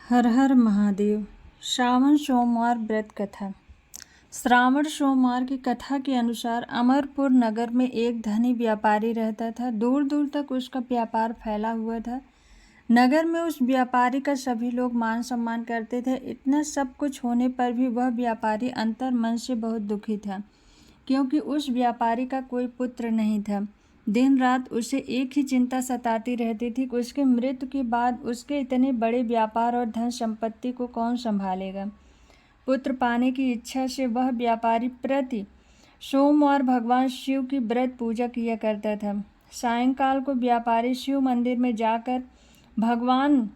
हर हर महादेव। श्रावण सोमवार व्रत कथा। श्रावण सोमवार की कथा के अनुसार अमरपुर नगर में एक धनी व्यापारी रहता था। दूर दूर तक उसका व्यापार फैला हुआ था। नगर में उस व्यापारी का सभी लोग मान सम्मान करते थे। इतना सब कुछ होने पर भी वह व्यापारी अंतर मन से बहुत दुखी था, क्योंकि उस व्यापारी का कोई पुत्र नहीं था। दिन रात उसे एक ही चिंता सताती रहती थी कि उसके मृत्यु के बाद उसके इतने बड़े व्यापार और धन संपत्ति को कौन संभालेगा। पुत्र पाने की इच्छा से वह व्यापारी प्रति सोमवार भगवान शिव की व्रत पूजा किया करता था। सायंकाल को व्यापारी शिव मंदिर में जाकर भगवान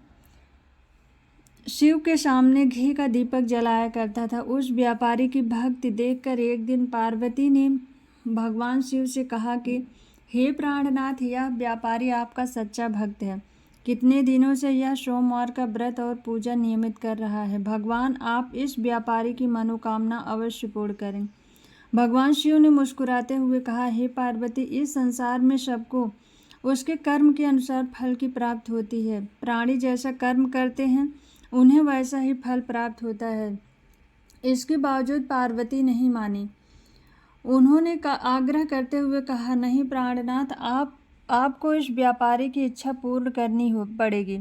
शिव के सामने घी का दीपक जलाया करता था। उस व्यापारी की भक्ति देखकर एक दिन पार्वती ने भगवान शिव से कहा कि हे प्राणनाथ, यह व्यापारी आपका सच्चा भक्त है। कितने दिनों से यह सोमवार का व्रत और पूजा नियमित कर रहा है। भगवान आप इस व्यापारी की मनोकामना अवश्य पूर्ण करें। भगवान शिव ने मुस्कुराते हुए कहा, हे पार्वती, इस संसार में सबको उसके कर्म के अनुसार फल की प्राप्त होती है। प्राणी जैसा कर्म करते हैं उन्हें वैसा ही फल प्राप्त होता है। इसके बावजूद पार्वती नहीं मानी। उन्होंने आग्रह करते हुए कहा, नहीं प्राणनाथ, आपको इस व्यापारी की इच्छा पूर्ण करनी पड़ेगी।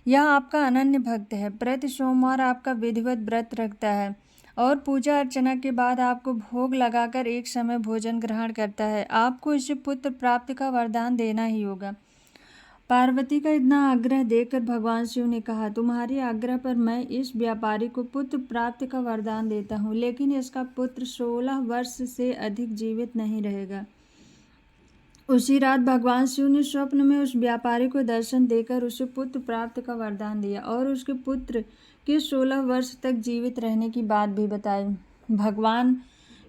यह आपका अनन्य भक्त है। प्रति सोमवार आपका विधिवत व्रत रखता है और पूजा अर्चना के बाद आपको भोग लगाकर एक समय भोजन ग्रहण करता है। आपको इसे पुत्र प्राप्ति का वरदान देना ही होगा। पार्वती का इतना आग्रह देखकर भगवान शिव ने कहा, तुम्हारी आग्रह पर मैं इस व्यापारी को पुत्र प्राप्ति का वरदान देता हूँ, लेकिन इसका पुत्र 16 वर्ष से अधिक जीवित नहीं रहेगा। उसी रात भगवान शिव ने स्वप्न में उस व्यापारी को दर्शन देकर उसे पुत्र प्राप्त का वरदान दिया और उसके पुत्र के 16 वर्ष तक जीवित रहने की बात भी बताई। भगवान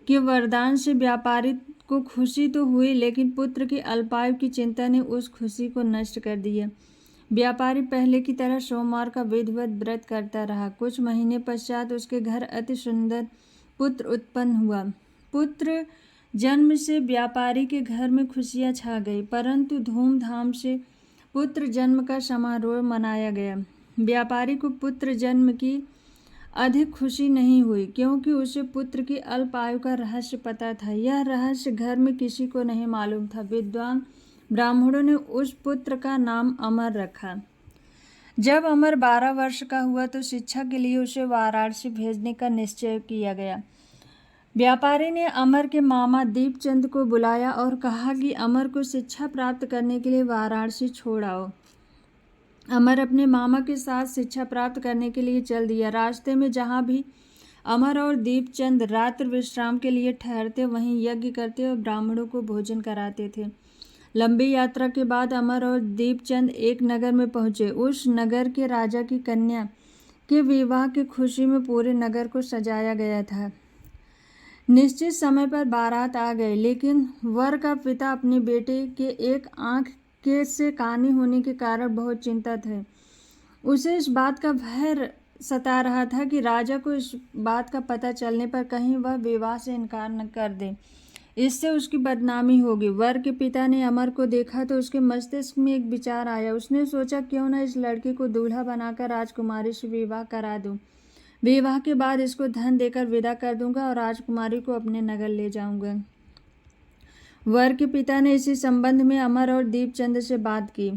के वरदान से व्यापारी को खुशी तो हुई, लेकिन पुत्र की अल्पायु की चिंता ने उस खुशी को नष्ट कर दिया। व्यापारी पहले की तरह सोमवार का विधिवत व्रत करता रहा। कुछ महीने पश्चात उसके घर अति सुंदर पुत्र उत्पन्न हुआ। पुत्र जन्म से व्यापारी के घर में खुशियां छा गई, परंतु धूमधाम से पुत्र जन्म का समारोह मनाया गया। व्यापारी को पुत्र जन्म की अधिक खुशी नहीं हुई, क्योंकि उसे पुत्र की अल्प आयु का रहस्य पता था। यह रहस्य घर में किसी को नहीं मालूम था। विद्वान ब्राह्मणों ने उस पुत्र का नाम अमर रखा। जब अमर 12 वर्ष का हुआ तो शिक्षा के लिए उसे वाराणसी भेजने का निश्चय किया गया। व्यापारी ने अमर के मामा दीपचंद को बुलाया और कहा कि अमर को शिक्षा प्राप्त करने के लिए वाराणसी छोड़ आओ। अमर अपने मामा के साथ शिक्षा प्राप्त करने के लिए चल दिया। रास्ते में जहाँ भी अमर और दीपचंद रात्रि विश्राम के लिए ठहरते, वहीं यज्ञ करते और ब्राह्मणों को भोजन कराते थे। लंबी यात्रा के बाद अमर और दीपचंद एक नगर में पहुँचे। उस नगर के राजा की कन्या के विवाह की खुशी में पूरे नगर को सजाया गया था। निश्चित समय पर बारात आ गई, लेकिन वर का पिता अपने बेटे के एक आँख से कानी होने के कारण बहुत चिंतित है। उसे इस बात का भय सता रहा था कि राजा को इस बात का पता चलने पर कहीं वह विवाह से इनकार न कर दे, इससे उसकी बदनामी होगी। वर के पिता ने अमर को देखा तो उसके मस्तिष्क में एक विचार आया। उसने सोचा, क्यों न इस लड़के को दूल्हा बनाकर राजकुमारी से विवाह करा दूं। विवाह के बाद इसको धन देकर विदा कर दूंगा और राजकुमारी को अपने नगर ले जाऊंगा। वर के पिता ने इसी संबंध में अमर और दीपचंद से बात की।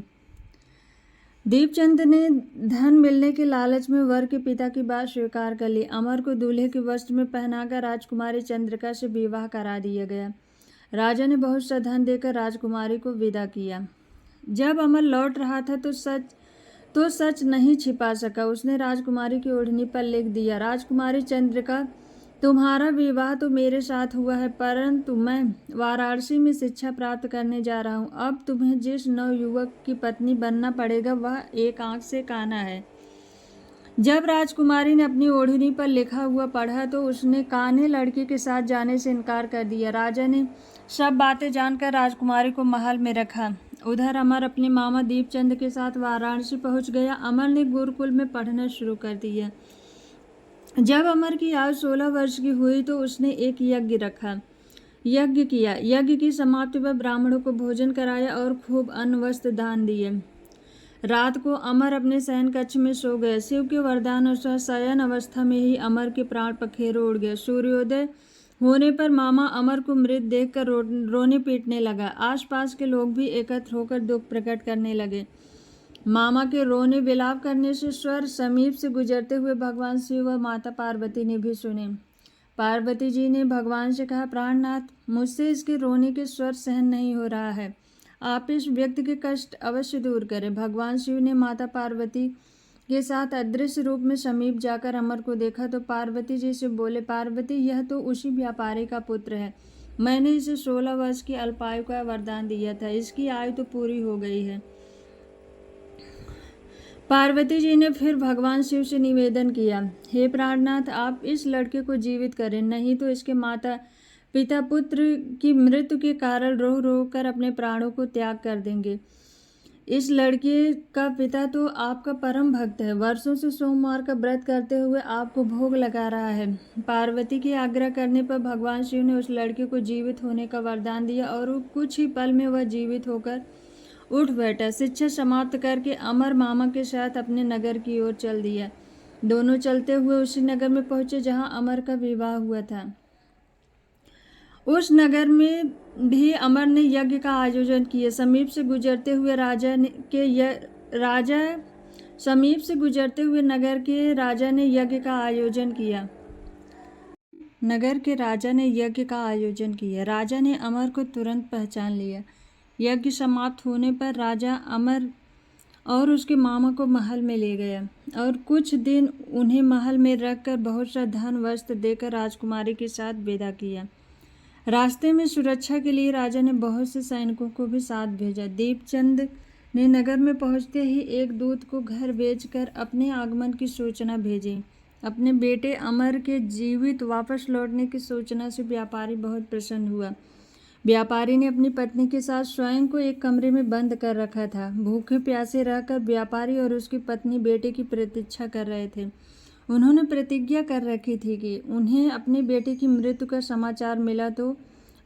दीपचंद ने धन मिलने के लालच में वर के पिता की बात स्वीकार कर ली। अमर को दूल्हे के वस्त्र में पहनाकर राजकुमारी चंद्रिका से विवाह करा दिया गया। राजा ने बहुत सा धन देकर राजकुमारी को विदा किया। जब अमर लौट रहा था तो सच नहीं छिपा सका। उसने राजकुमारी की ओढ़नी पर लिख दिया, राजकुमारी चंद्रिका, तुम्हारा विवाह तो मेरे साथ हुआ है, परंतु मैं वाराणसी में शिक्षा प्राप्त करने जा रहा हूँ। अब तुम्हें जिस नवयुवक की पत्नी बनना पड़ेगा वह एक आँख से काना है। जब राजकुमारी ने अपनी ओढ़नी पर लिखा हुआ पढ़ा तो उसने काने लड़के के साथ जाने से इनकार कर दिया। राजा ने सब बातें जानकर राजकुमारी को महल में रखा। उधर अमर अपने मामा दीपचंद के साथ वाराणसी पहुंच गया। अमर ने गुरुकुल में पढ़ना शुरू कर दिया। जब अमर की आयु 16 वर्ष की हुई तो उसने एक यज्ञ किया। यज्ञ की समाप्ति पर ब्राह्मणों को भोजन कराया और खूब अन्न वस्त्र दान दिए। रात को अमर अपने शयन कक्ष में सो गए। शिव के वरदान अनुसार शयन अवस्था में ही अमर के प्राण पखेरु उड़ गए। सूर्योदय होने पर मामा अमर को मृत देखकर रोने पीटने लगा। आसपास के लोग भी एकत्र होकर दुख प्रकट करने लगे। मामा के रोने विलाप करने से स्वर समीप से गुजरते हुए भगवान शिव व माता पार्वती ने भी सुने। पार्वती जी ने भगवान से कहा, प्राणनाथ, मुझसे इसके रोने के स्वर सहन नहीं हो रहा है, आप इस व्यक्ति के कष्ट अवश्य दूर करें। भगवान शिव ने माता पार्वती के साथ अदृश्य रूप में समीप जाकर अमर को देखा तो पार्वती जी से बोले, पार्वती, यह तो उसी व्यापारी का पुत्र है। मैंने इसे 16 वर्ष की अल्पायु का वरदान दिया था, इसकी आयु तो पूरी हो गई है। पार्वती जी ने फिर भगवान शिव से निवेदन किया, हे प्राणनाथ, आप इस लड़के को जीवित करें, नहीं तो इसके माता पिता पुत्र की मृत्यु के कारण रो रो कर अपने प्राणों को त्याग कर देंगे। इस लड़के का पिता तो आपका परम भक्त है, वर्षों से सोमवार का व्रत करते हुए आपको भोग लगा रहा है। पार्वती के आग्रह करने पर भगवान शिव ने उस लड़के को जीवित होने का वरदान दिया और कुछ ही पल में वह जीवित होकर उठ बैठा। शिक्षा समाप्त करके अमर मामा के साथ अपने नगर की ओर चल दिया। दोनों चलते हुए उसी नगर में पहुंचे जहां अमर का विवाह हुआ था। उस नगर में भी अमर ने यज्ञ का आयोजन किया। समीप से गुजरते हुए नगर के राजा ने यज्ञ का आयोजन किया। राजा ने अमर को तुरंत पहचान लिया। यज्ञ समाप्त होने पर राजा अमर और उसके मामा को महल में ले गया और कुछ दिन उन्हें महल में रखकर बहुत सा धन वस्त्र देकर राजकुमारी के साथ विदा किया। रास्ते में सुरक्षा के लिए राजा ने बहुत से सैनिकों को भी साथ भेजा। दीपचंद ने नगर में पहुंचते ही एक दूत को घर भेजकर अपने आगमन की सूचना भेजी। अपने बेटे अमर के जीवित वापस लौटने की सूचना से व्यापारी बहुत प्रसन्न हुआ। व्यापारी ने अपनी पत्नी के साथ स्वयं को एक कमरे में बंद कर रखा था। भूखे प्यासे रहकर व्यापारी और उसकी पत्नी बेटे की प्रतीक्षा कर रहे थे। उन्होंने प्रतिज्ञा कर रखी थी कि उन्हें अपने बेटे की मृत्यु का समाचार मिला तो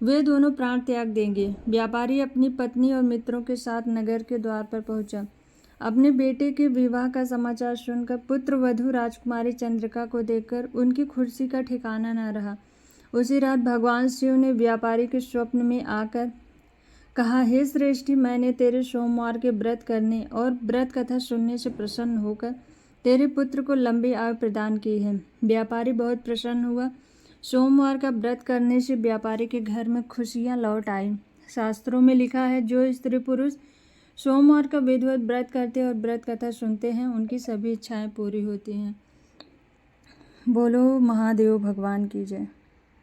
वे दोनों प्राण त्याग देंगे। व्यापारी अपनी पत्नी और मित्रों के साथ नगर के द्वार पर पहुंचा। अपने बेटे के विवाह का समाचार सुनकर पुत्र वधू राजकुमारी चंद्रिका को देखकर उनकी खुशी का ठिकाना न रहा। उसी रात भगवान शिव ने व्यापारी के स्वप्न में आकर कहा, हे श्रेष्ठी, मैंने तेरे सोमवार के व्रत करने और व्रत कथा सुनने से प्रसन्न होकर तेरे पुत्र को लंबी आयु प्रदान की है। व्यापारी बहुत प्रसन्न हुआ। सोमवार का व्रत करने से व्यापारी के घर में खुशियां लौट आई। शास्त्रों में लिखा है, जो स्त्री पुरुष सोमवार का विधिवत व्रत करते और व्रत कथा सुनते हैं, उनकी सभी इच्छाएं पूरी होती हैं। बोलो महादेव भगवान की जय।